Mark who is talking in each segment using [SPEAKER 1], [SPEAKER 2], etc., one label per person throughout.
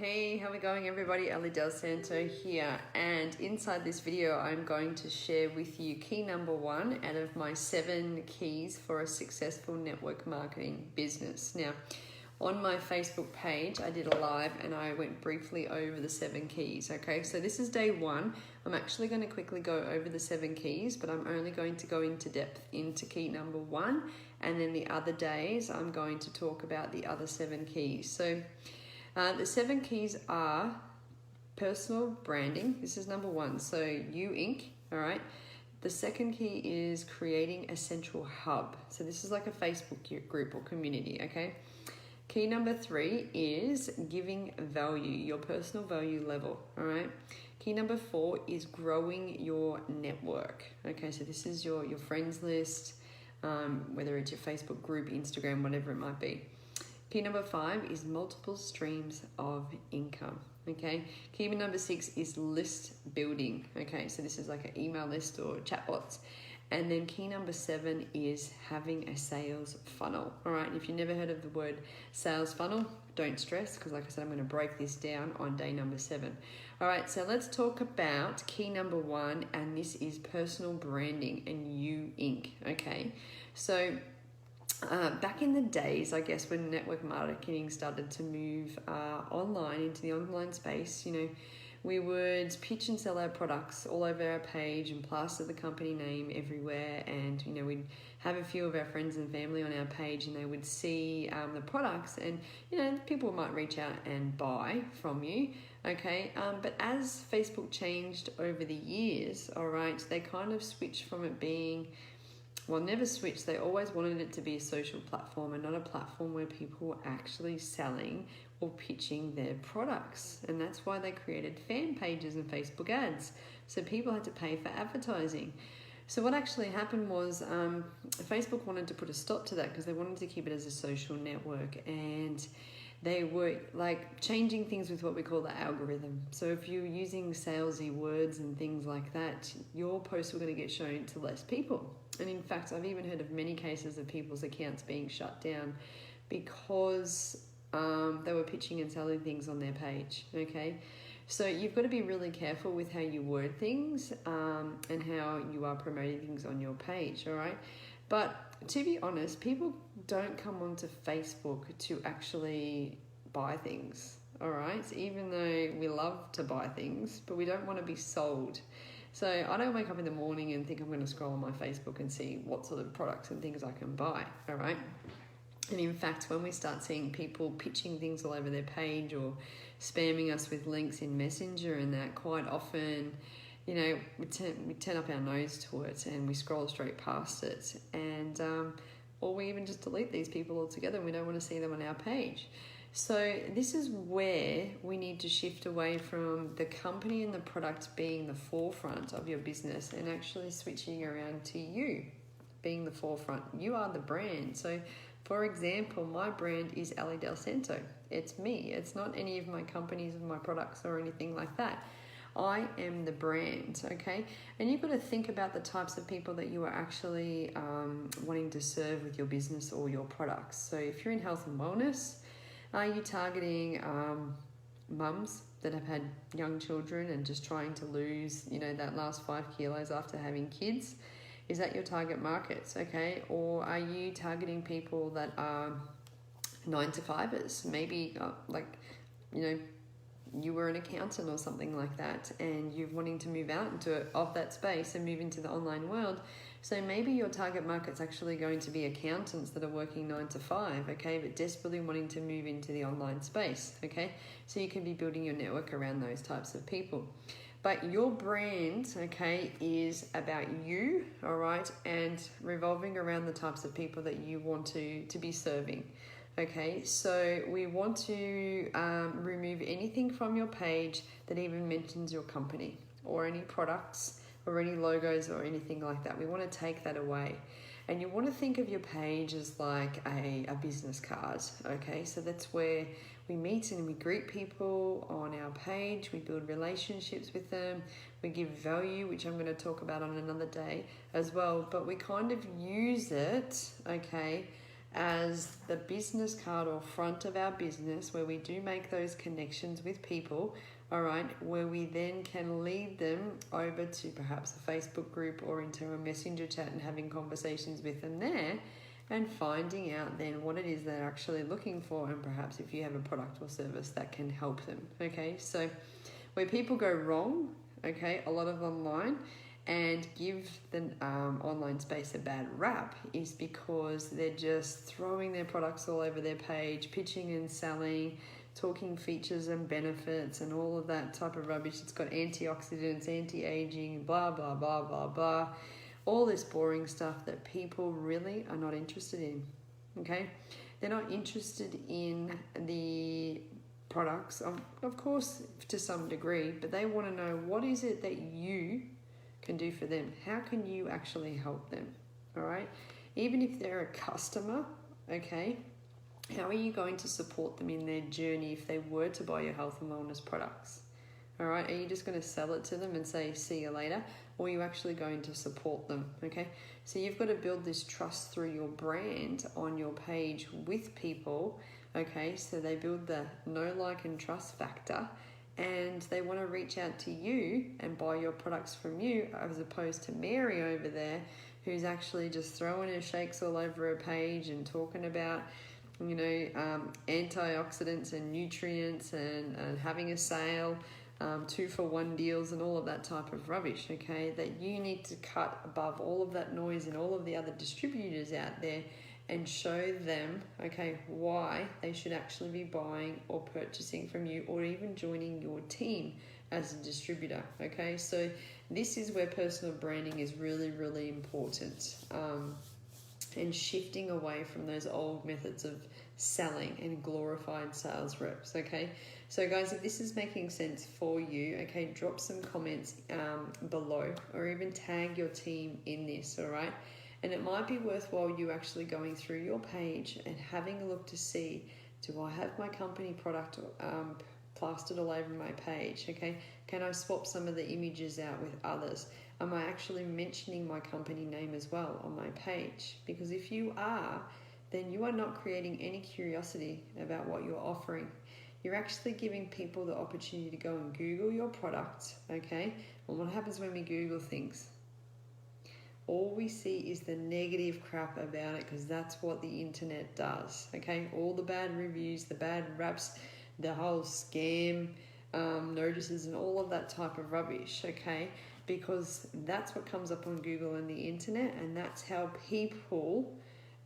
[SPEAKER 1] Hey, how are we going everybody? Ali Del Santo here, and inside this video I'm going to share with you key number 1 out of my 7 keys for a successful network marketing business. Now, on my Facebook page I did a live and I went briefly over the 7 keys. Okay, so this is day 1. I'm actually going to quickly go over the 7 keys, but I'm only going to go into depth into key number 1, and then the other days I'm going to talk about the other 7 keys. So the 7 keys are personal branding. This is number 1. So You Inc. All right. The second key is creating a central hub. So this is like a Facebook group or community. Okay. Key number 3 is giving value, your personal value level. All right. Key number 4 is growing your network. Okay. So this is your friends list, whether it's your Facebook group, Instagram, whatever it might be. Key number 5 is multiple streams of income. Okay. Key number 6 is list building. Okay. So this is like an email list or chatbots. And then key number 7 is having a sales funnel. All right. If you've never heard of the word sales funnel, don't stress, because like I said, I'm going to break this down on day number 7. All right. So let's talk about key number 1, and this is personal branding and You Inc. Okay. So back in the days, I guess, when network marketing started to move online into the online space, we would pitch and sell our products all over our page and plaster the company name everywhere. And, we'd have a few of our friends and family on our page and they would see the products and, people might reach out and buy from you. Okay. But as Facebook changed over the years, all right, they kind of switched from it being, never switched. They always wanted it to be a social platform and not a platform where people were actually selling or pitching their products. And that's why they created fan pages and Facebook ads. So people had to pay for advertising. So what actually happened was Facebook wanted to put a stop to that because they wanted to keep it as a social network, and they were like changing things with what we call the algorithm. So if you're using salesy words and things like that, your posts were going to get shown to less people. And in fact, I've even heard of many cases of people's accounts being shut down because they were pitching and selling things on their page. Okay. So you've got to be really careful with how you word things and how you are promoting things on your page. All right. But to be honest, people don't come onto Facebook to actually buy things. All right. So even though we love to buy things, but we don't want to be sold. So I don't wake up in the morning and think I'm going to scroll on my Facebook and see what sort of products and things I can buy. All right. And in fact, when we start seeing people pitching things all over their page or spamming us with links in Messenger and that, quite often, we turn up our nose to it and we scroll straight past it. And, or we even just delete these people altogether and we don't want to see them on our page. So this is where we need to shift away from the company and the product being the forefront of your business and actually switching around to you being the forefront. You are the brand. So for example, my brand is Ali Del Santo. It's me. It's not any of my companies or my products or anything like that. I am the brand, okay? And you've got to think about the types of people that you are actually wanting to serve with your business or your products. So if you're in health and wellness, are you targeting mums that have had young children and just trying to lose, that last 5 kilos after having kids? Is that your target markets, okay? Or are you targeting people that are 9-to-5ers? Maybe you were an accountant or something like that and you're wanting to move out of that space and move into the online world. So maybe your target market's actually going to be accountants that are working 9-to-5, okay, but desperately wanting to move into the online space, okay? So you can be building your network around those types of people. But your brand, okay, is about you, all right, and revolving around the types of people that you want to be serving. Okay, so we want to remove anything from your page that even mentions your company or any products or any logos or anything like that. We want to take that away. And you want to think of your page as like a business card, okay? So that's where we meet and we greet people on our page. We build relationships with them. We give value, which I'm going to talk about on another day as well. But we kind of use it, okay, as the business card or front of our business, where we do make those connections with people, all right, where we then can lead them over to perhaps a Facebook group or into a messenger chat and having conversations with them there and finding out then what it is they're actually looking for, and perhaps if you have a product or service that can help them. Okay, so where people go wrong, okay, a lot of online and give the online space a bad rap is because they're just throwing their products all over their page, pitching and selling, talking features and benefits and all of that type of rubbish. It's got antioxidants, anti-aging, blah, blah, blah, blah, blah. All this boring stuff that people really are not interested in, okay? They're not interested in the products, of course, to some degree, but they want to know what is it that you can do for them. How can you actually help them, all right? Even if they're a customer, okay, how are you going to support them in their journey if they were to buy your health and wellness products? All right, are you just going to sell it to them and say, see you later? Or are you actually going to support them, okay? So you've got to build this trust through your brand on your page with people, okay? So they build the know, like, and trust factor, and they want to reach out to you and buy your products from you, as opposed to Mary over there, who's actually just throwing her shakes all over her page and talking about, you know, antioxidants and nutrients and having a sale, 2-for-1 deals and all of that type of rubbish, okay? That you need to cut above all of that noise and all of the other distributors out there and show them, okay, why they should actually be buying or purchasing from you, or even joining your team as a distributor, okay? So this is where personal branding is really, really important, and shifting away from those old methods of selling and glorified sales reps, okay? So guys, if this is making sense for you, okay, drop some comments below, or even tag your team in this, all right? And it might be worthwhile you actually going through your page and having a look to see, do I have my company product plastered all over my page, okay? Can I swap some of the images out with others? Am I actually mentioning my company name as well on my page? Because if you are, then you are not creating any curiosity about what you're offering. You're actually giving people the opportunity to go and Google your product, okay? And what happens when we Google things? All we see is the negative crap about it, because that's what the internet does, okay? All the bad reviews, the bad raps, the whole scam notices and all of that type of rubbish, okay? Because that's what comes up on Google and the internet, and that's how people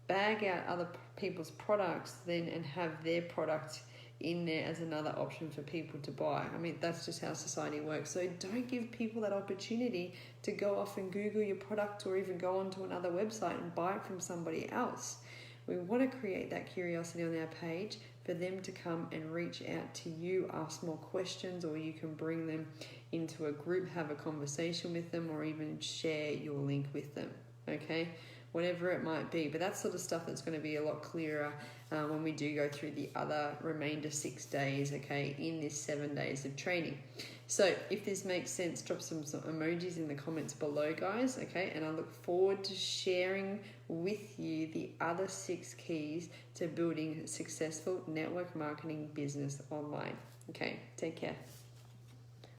[SPEAKER 1] bag out other people's products then and have their product in there as another option for people to buy. I mean, that's just how society works. So don't give people that opportunity to go off and Google your product, or even go onto another website and buy it from somebody else. We want to create that curiosity on our page for them to come and reach out to you, ask more questions, or you can bring them into a group, have a conversation with them, or even share your link with them, okay? Whatever it might be. But that's sort of stuff that's going to be a lot clearer when we do go through the other remainder 6 days, okay, in this 7 days of training. So if this makes sense, drop some emojis in the comments below, guys, okay? And I look forward to sharing with you the other 6 keys to building a successful network marketing business online. Okay, take care.